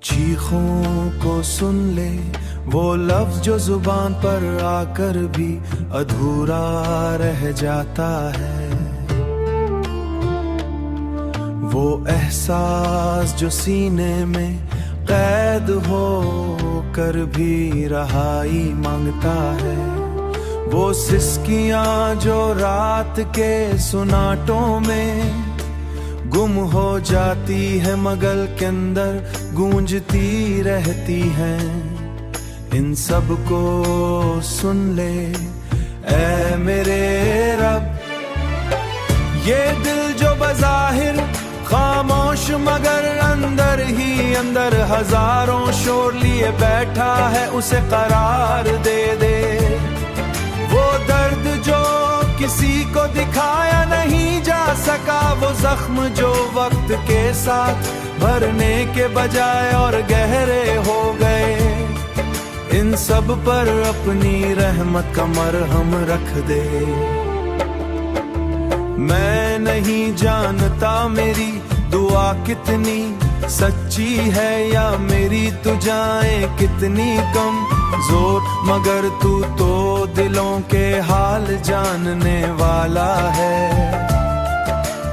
चीखों को सुन ले वो लफ्ज जो जुबान पर आकर भी अधूरा रह जाता है, वो एहसास जो सीने में कैद हो कर भी रहाई मांगता है, वो सिसकियां जो रात के सुनाटों में गुम हो जाती है मगल के अंदर गूंजती रहती हैं। इन सब को सुन ले ऐ मेरे रब, ये दिल जो बज़ाहिर खामोश मगर अंदर ही अंदर हजारों शोर लिए बैठा है, उसे करार दे दे। वो दर्द जो किसी को दिखाया नहीं जा सका, वो जख्म जो वक्त के साथ भरने के बजाय और गहरे हो गए, इन सब पर अपनी रहमत का मरहम रख दे। मैं नहीं जानता मेरी दुआ कितनी सच्ची है या मेरी तुझाएं कितनी कम जोर, मगर तू तो दिलों के हाल जानने वाला है।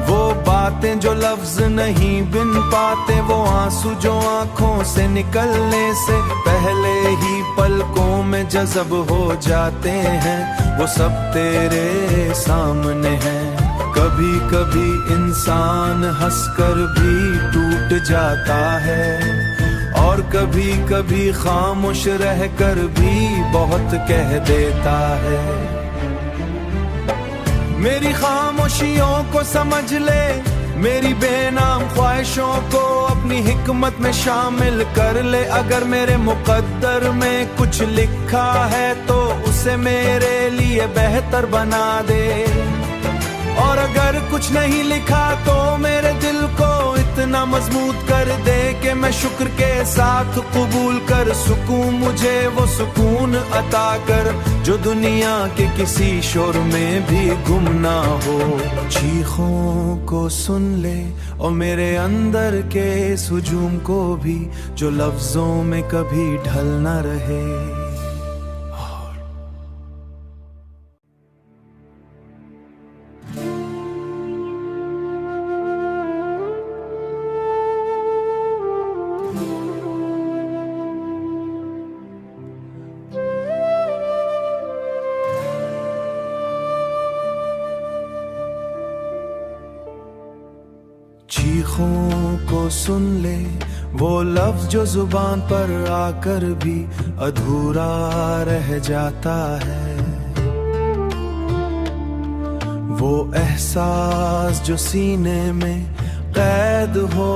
वो बातें जो लफ्ज नहीं बिन पाते, वो आंसू जो आंखों से निकलने से पहले ही पलकों में जज़ब हो जाते हैं, वो सब तेरे सामने हैं। कभी कभी इंसान हंसकर भी टूट जाता है, और कभी कभी खामोश रहकर भी बहुत कह देता है। मेरी खामोशियों को समझ ले, मेरी बेनाम ख्वाहिशों को अपनी हिकमत में शामिल कर ले। अगर मेरे मुकद्दर में कुछ लिखा है तो उसे मेरे लिए बेहतर बना दे, और अगर कुछ नहीं लिखा तो मेरे दिल को इतना मजबूत कर दे कि मैं शुक्र के साथ कबूल कर सकूं। मुझे वो सुकून अता कर जो दुनिया के किसी शोर में भी गुम ना हो। चीखों को सुन ले और मेरे अंदर के सुजूम को भी, जो लफ्जों में कभी ढल ना रहे। चीखों को सुन ले वो लफ्ज जो जुबान पर आकर भी अधूरा रह जाता है, वो एहसास जो सीने में कैद हो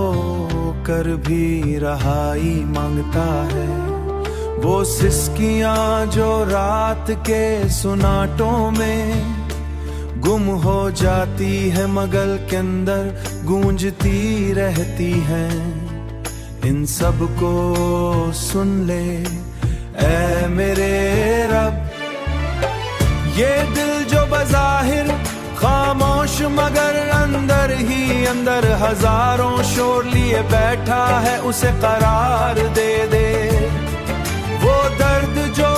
कर भी रहाई मांगता है, वो सिसकियां जो रात के सुनाटों में गुम हो जाती है मगल के अंदर गूंजती रहती हैं। इन सब को सुन ले ऐ मेरे रब, ये दिल जो बज़ाहिर खामोश मगर अंदर ही अंदर हजारों शोर लिए बैठा है, उसे करार दे दे। वो दर्द जो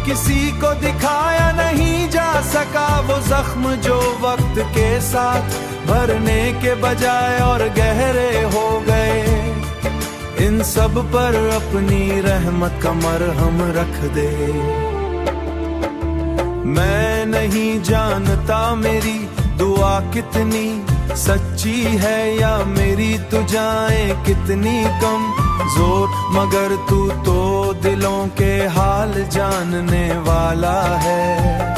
किसी को दिखाया नहीं जा सका, वो जख्म जो वक्त के साथ भरने के बजाय और गहरे हो गए, इन सब पर अपनी रहमत का मरहम रख दे। मैं नहीं जानता मेरी दुआ कितनी सच्ची है या मेरी तुझाएं कितनी कम जोर, मगर तू तो दिलों के हाल जानने वाला है।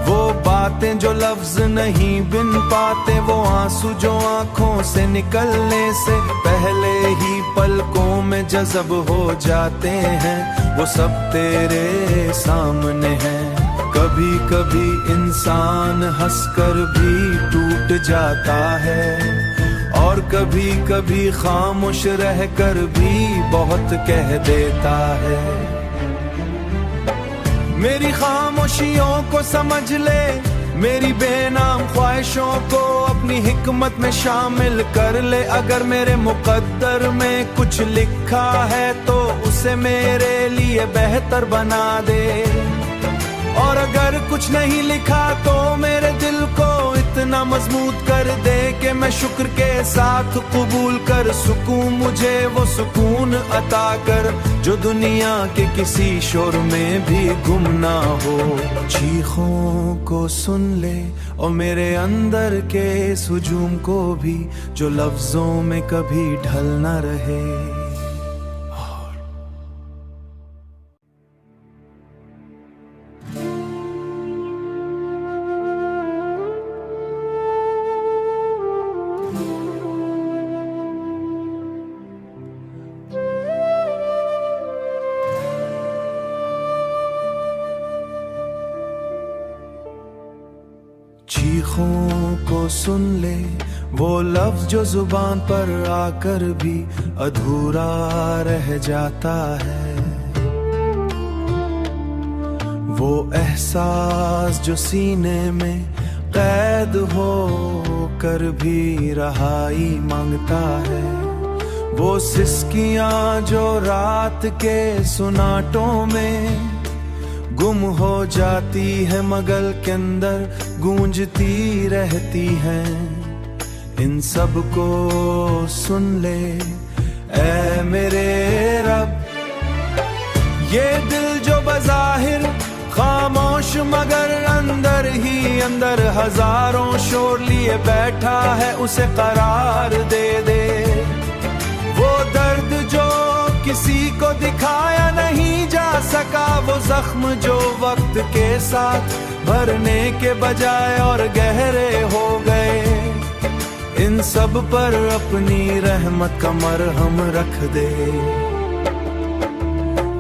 वो बातें जो लफ्ज नहीं बिन पाते, वो आंसू जो आंखों से निकलने से पहले ही पलकों में जज़ब हो जाते हैं, वो सब तेरे सामने हैं। कभी कभी इंसान हंसकर भी टूट जाता है, और कभी कभी खामोश रहकर भी बहुत कह देता है। मेरी खामोशियों को समझ ले, मेरी बेनाम ख्वाहिशों को अपनी हिकमत में शामिल कर ले। अगर मेरे मुकद्दर में कुछ लिखा है तो उसे मेरे लिए बेहतर बना दे, और अगर कुछ नहीं लिखा तो मेरे दिल को इतना मजबूत कर दे कि मैं शुक्र के साथ कबूल कर सकूं। मुझे वो सुकून अता कर जो दुनिया के किसी शोर में भी गुम ना हो। चीखों को सुन ले और मेरे अंदर के सुजूम को भी, जो लफ्जों में कभी ढल ना रहे। चीखों को सुन ले वो लफ्ज जो जुबान पर आकर भी अधूरा रह जाता है, वो एहसास जो सीने में कैद हो कर भी रहाई मांगता है, वो सिसकियां जो रात के सुनाटों में गुम हो जाती है मगल के अंदर गूंजती रहती हैं। इन सब को सुन ले ऐ मेरे रब। ये दिल जो बज़ाहिर खामोश मगर अंदर ही अंदर हजारों शोर लिए बैठा है, उसे करार दे दे। वो दर्द जो किसी को दिखाया नहीं जा सका, वो जख्म जो वक्त के साथ भरने के बजाय और गहरे हो गए, इन सब पर अपनी रहमत का मरहम रख दे।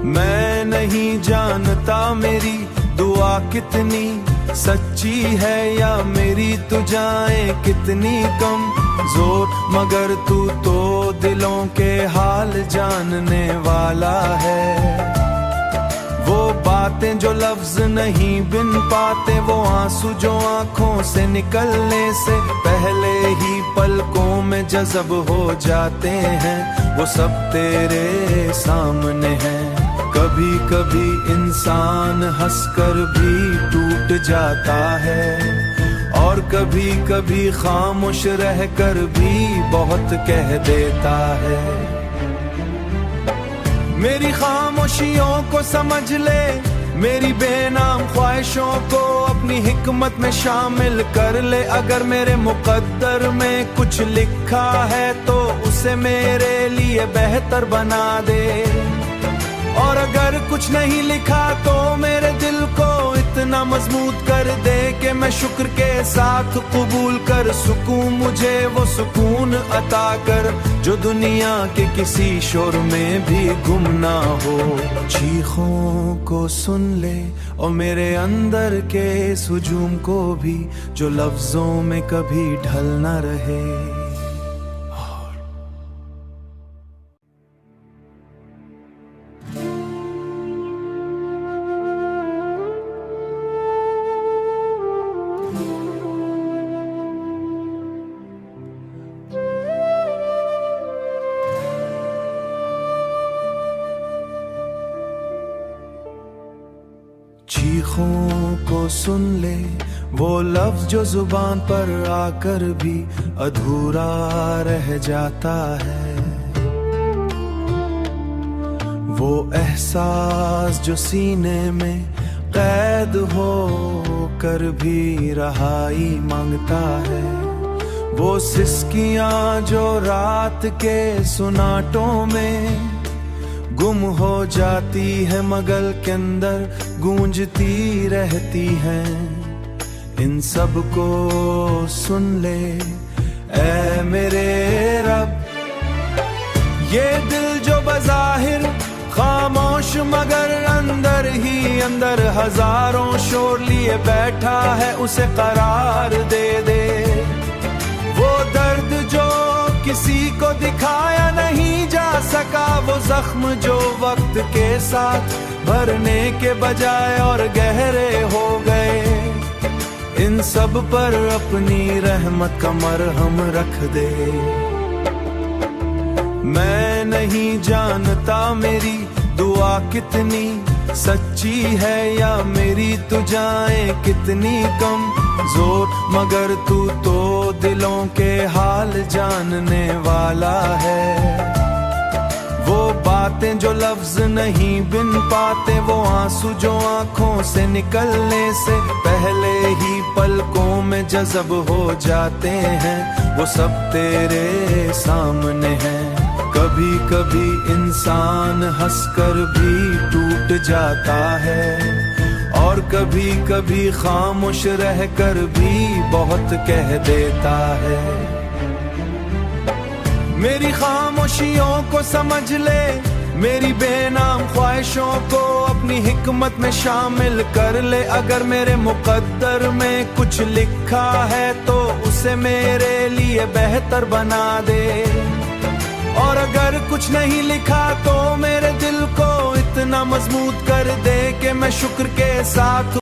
मैं नहीं जानता मेरी दुआ कितनी सच्ची है या मेरी तुझाएं कितनी कम जोर, मगर तू तो दिलों के हाल जानने वाला है। वो बातें जो लफ्ज नहीं बिन पाते, वो आंसू जो आंखों से निकलने से पहले ही पलकों में जज़ब हो जाते हैं, वो सब तेरे सामने हैं। कभी कभी इंसान हंसकर भी टूट जाता है, और कभी कभी खामोश रहकर भी बहुत कह देता है। मेरी खामोशियों को समझ ले, मेरी बेनाम ख्वाहिशों को अपनी हिकमत में शामिल कर ले। अगर मेरे मुकद्दर में कुछ लिखा है तो उसे मेरे लिए बेहतर बना दे, और अगर कुछ नहीं लिखा तो मेरे दिल को इतना मजबूत कर दे कि मैं शुक्र के साथ कबूल कर सकूं। मुझे वो सुकून अता कर जो दुनिया के किसी शोर में भी गुम ना हो। चीखों को सुन ले और मेरे अंदर के सुजूम को भी, जो लफ्जों में कभी ढल ना रहे। चीखों को सुन ले वो लफ्ज जो जुबान पर आकर भी अधूरा रह जाता है, वो एहसास जो सीने में कैद हो कर भी रहाई मांगता है, वो सिसकियां जो रात के सुनाटों में गुम हो जाती है मगल के अंदर गूंजती रहती हैं। इन सब को सुन ले ऐ मेरे रब। ये दिल जो बज़ाहिर खामोश मगर अंदर ही अंदर हजारों शोर लिए बैठा है, उसे करार दे दे। वो दर्द जो किसी को दिखाया नहीं जा सका, वो जख्म जो वक्त के साथ भरने के बजाय और गहरे हो गए, इन सब पर अपनी रहमत का मरहम रख दे। मैं नहीं जानता मेरी दुआ कितनी सच्ची है या मेरी तुझाएं कितनी कम जोर, मगर तू तो दिलों के हाल जानने वाला है। वो बातें जो लफ्ज नहीं बिन पाते, वो आंसू जो आंखों से निकलने से पहले ही पलकों में जज़ब हो जाते हैं, वो सब तेरे सामने हैं। कभी कभी इंसान हंसकर भी टूट जाता है, और कभी कभी खामोश रहकर भी बहुत कह देता है। मेरी खामोशियों को समझ ले, मेरी बेनाम ख्वाहिशों को अपनी हिकमत में शामिल कर ले। अगर मेरे मुकद्दर में कुछ लिखा है तो उसे मेरे लिए बेहतर बना दे, और अगर कुछ नहीं लिखा तो मेरे दिल को इतना मजबूत कर दे कि मैं शुक्र के साथ